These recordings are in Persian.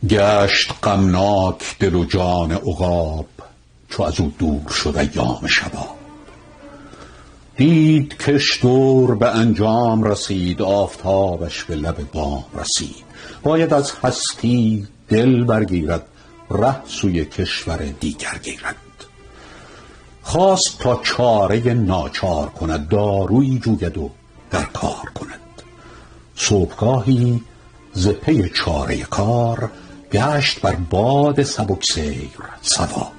گشت غمناک دل و جان عقاب، چو از او دور شد ایام شباب. دید کش دور به انجام رسید، آفتابش به لب بام رسید. باید از هستی دل برگیرد، ره سوی کشور دیگر گیرد. خواست تا چاره ناچار کند، دارویی جوید و در کار کند. صبحگاهی ز پی چاره کار، گشت بر باد سبکسیر سوار.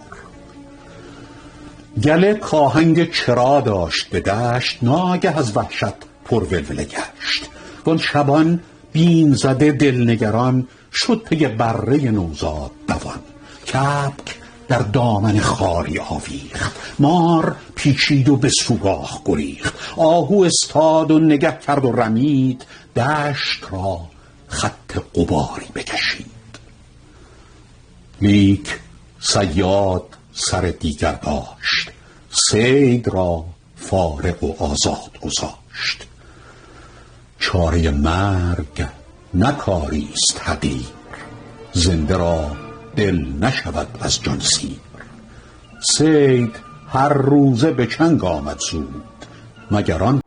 گله کاهنگ چرا داشت به دشت، ناگه از وحشت پر ولوله گشت. وان شبان بیم زده دلنگران، شد پی بره نوزاد دوان. کبک در دامن خاری آویخت، مار پیچید و به سوراخ گریخت. آهو استاد و نگه کرد و رمید، دشت را خط غباری بکشید. لیک صیاد سر دیگر داشت، صید را فارغ و آزاد گذاشت. چاره مرگ نه کاریست حقیر، زنده را دل نشود از جان سیر. صید هر روزه به چنگ آمد زود، مگر آن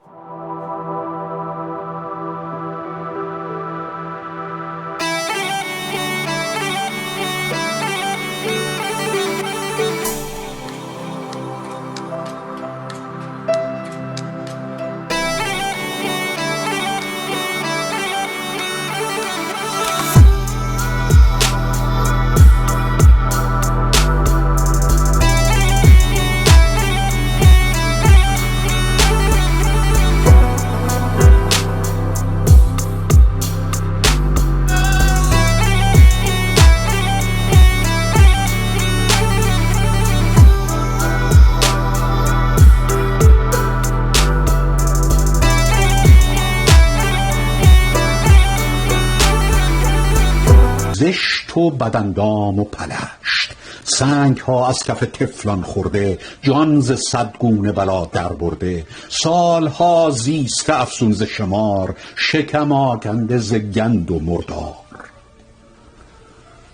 زشت و بداندام و پلشت. سنگ ها از کف طفلان خورده، جان ز صد گونه بلا در برده. سالها زیسته افسون ز شمار، شکم آکنده ز گند و مردار.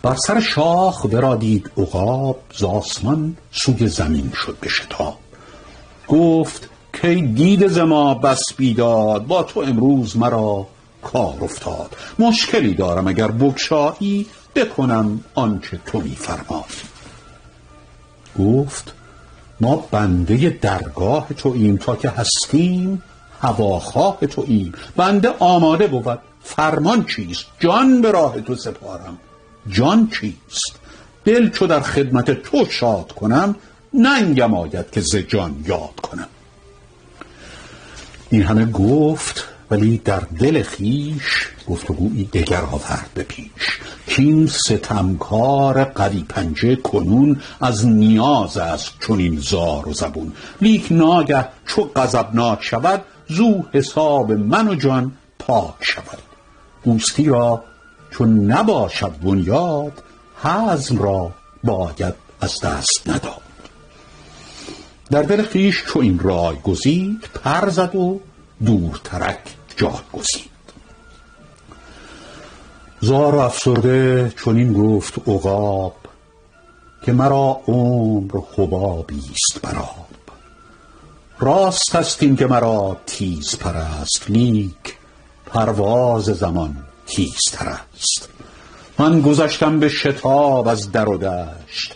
بر سر شاخ ورا دید عقاب، ز آسمان سوی زمین شد به شتاب. گفت کی دید ز ما بس بیداد، با تو امروز مرا کار افتاد. مشکلی دارم اگر بگشایی، بکنم آنچه تو می‌فرمایی. گفت ما بنده درگاه توییم، تا که هستیم هواخواه توییم. بنده آماده بود، فرمان چیست؟ جان به راه تو سپارم. جان چیست؟ دل چو در خدمت تو شاد کنم، ننگم آید که ز جان یاد کنم. این همه گفت، ولی در دل خیش گفتگویی دگر آورد به پیش. کین ستمکار قوی پنجه کنون، از نیاز است چنین زار و زبون. لیک ناگه چو غضبناک شود، زو حساب من و جان پاک شود. دوستی را چون نباشد بنیاد، حزم را باید از دست نداد. در دل خویش چو این رای گزید، پر زد و دورترک جای گزید. زار و افسرده چنین گفت عقاب، که مرا عمر حبابیست بر آب. راست است این که مرا تیز پرست، لیک پرواز زمان تیزتر است. من گذشتم به شتاب از در و دشت،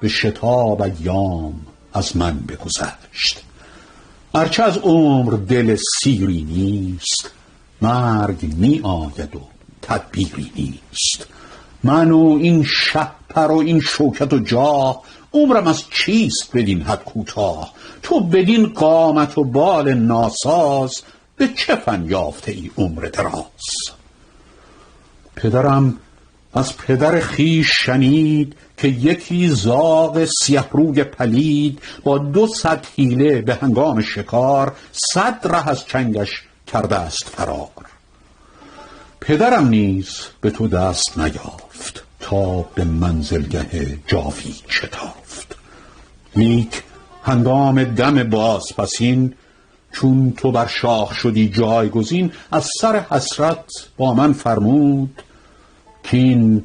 به شتاب ایام از من بگذشت. هرچه از عمر دل سیری نیست، مرگ می آید و تدبیری نیست. من و این شهپر و این شوکت و جاه، عمرم از چیست بدین حد کوتاه. تو بدین قامت و بال ناساز، به چه فن یافته ای عمر دراز؟ پدرم از پدر خویش شنید، که یکی زاغ سیه روی پلید، با 200 حیله به هنگام شکار، 100 ره از چنگش کرده است فرار. پدرم نیز به تو دست نیافت، تا به منزلگه جاوید شتافت. لیک هنگام دم بازپسین، چون تو بر شاخ شدی جایگزین، از سر حسرت با من فرمود، کین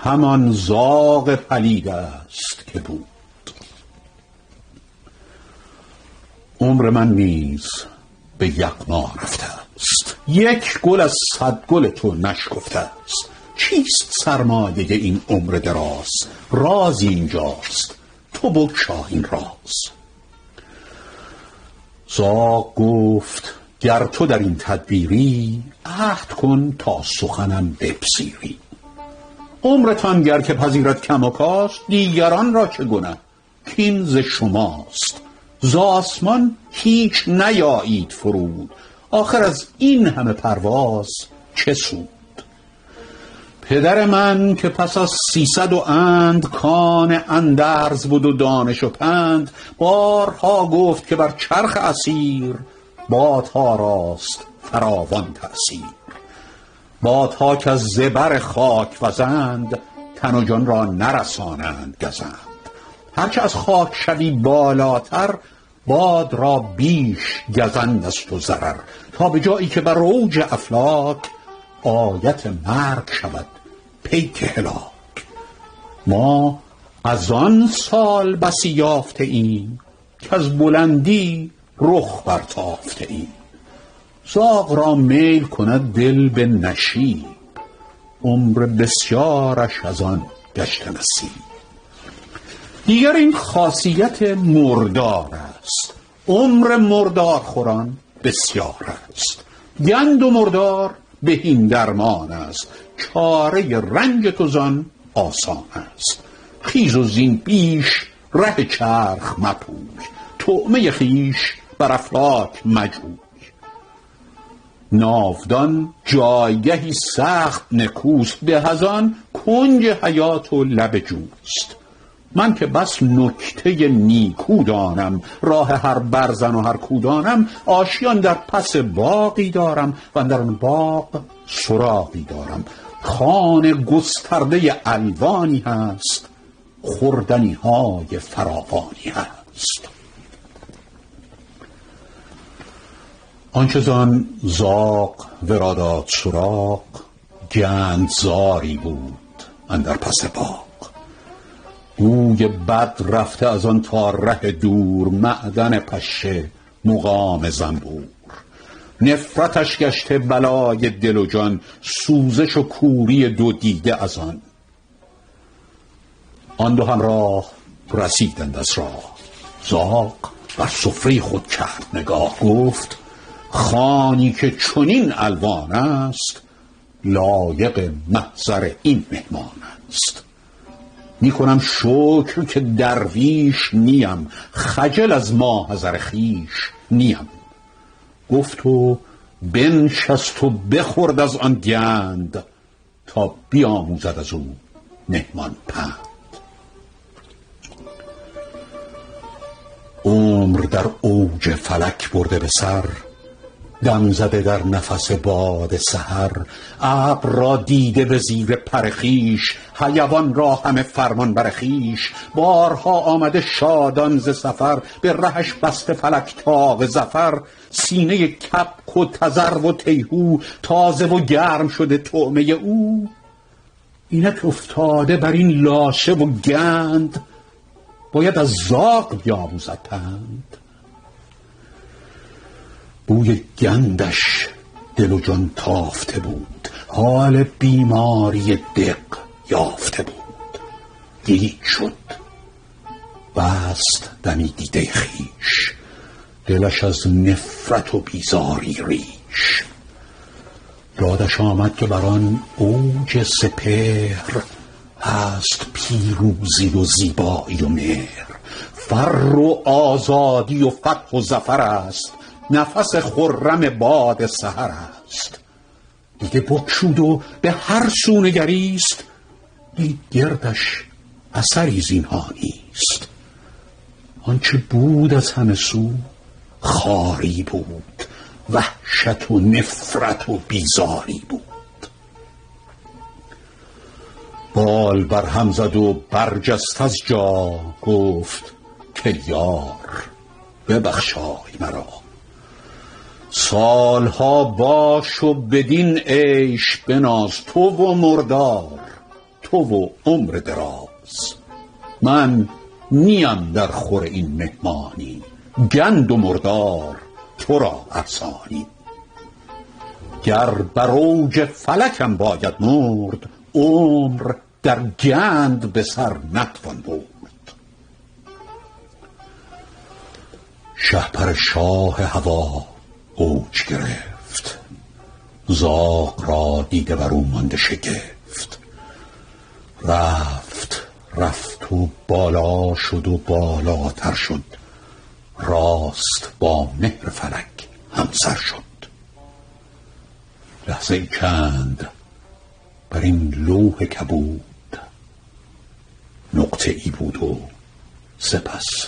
همان زاغ پلید است که بود. عمر من نیز به یغما رفته است، یک گل از 100 گل تو نشکفته است. چیست سرمایه این عمر دراز؟ رازی اینجاست، تو بگشا این راز. زاغ گفت گر تو در این تدبیری، عهد کن تا سخنم بپذیری. عمرتان گر که پذیرد کم و کاست، دیگران را چه گنه کین ز شماست. ز آسمان هیچ نیایید فرود، آخر از این همه پرواز چه سود. پدر من که پس از 300 و اند کان اندرز بود و دانش و پند، بارها گفت که بر چرخ اسیر، بادها راست فراوان تأثیر. بادها که از زبر خاک وزند، تن و جان را نرسانند گزند. هرچه از خاک شوی بالاتر، باد را بیش گزند است و ضرر. تا به جایی که بر اوج افلاک، آیت مرگ شود پیک هلاک. ما از آن سال بسی یافته ایم، که از بلندی رخ برتافته ایم. زاغ را میل کند دل به نشیب، عمر بسیارش از آن گشته نصیب. دیگر این خاصیت مردار است، عمر مردار خوران بسیار است. گند و مردار بهین درمان است، چاره رنج تو زان آسان است. خیز و زین بیش ره چرخ مپوی، طعمه خویش بر افلاک مجوی. ناودان جایگهی سخت نکوست، به از آن کنج حیات و لب جوست. من که بس نکته نیکو دانم، راه هر برزن و هر کودانم. آشیان در پس باغی دارم، و در آن باغ سراغی دارم. خوان گسترده الوانی هست، خوردنی های فراوانی هست. آنچه زان زاغ ورا داد سراغ، گندزاری بود اندر پس باغ. بوی بد رفته از آن تا ره دور، معدن پشه مقام زنبور. نفرتش گشته بلای دل و جان، سوزش و کوری دو دیده از آن. آن دو همراه رسیدند از راه، زاغ بر سفره خود کرد نگاه. گفت خوانی که چنین الوان است، لایق محضر این مهمان است. می کنم شکر که درویش نیم، خجل از ماحضر خویش نیم. گفت و بنشست و بخورد از آن گند، تا بیاموزد از او مهمان پند. عمر در اوج فلک برده به سر، دم زده در نفس باد سحر. ابر را دیده به زیر پر خویش، حیوان را همه فرمان بر خویش. بارها آمده شادان ز سفر، به رهش بسته فلک تاق ظفر. سینه کبک و تذرو و تیهو، تازه و گرم شده طعمه او. اینک افتاده بر این لاشه و گند، باید از زاغ بیاموزد پند. بوی گندش دل و جان تافته بود، حال بیماری دق یافته بود. گیج شد بست دمی دیده خویش، دلش از نفرت و بیزاری ریش. یادش آمد که بر آن اوج سپهر، هست پیروزی و زیبایی و مهر. فر و آزادی و فتح و ظفر است، نفس خرم باد سحر است. دیگه بکشود و به هر سو نگریست، دید گردش اثری زینها نیست. آنچه بود از همه سو خاری بود، وحشت و نفرت و بیزاری بود. بال بر هم زد و برجست از جا، گفت که یار ببخشای مرا. سالها باش و بدین عیش بناز، تو و مردار تو و عمر دراز. من نیم در خور این مهمانی، گند و مردار تو را افسانی. گر بر اوج فلکم باید مرد، عمر در گند به سر نتوان برد. شهپر شاه هوا اوج گرفت، زاغ را دیده بر او مانده شگفت. رفت و بالا شد و بالاتر شد، راست با مهر فلک همسر شد. لحظه ای چند بر این لوح کبود، نقطه ای بود و سپس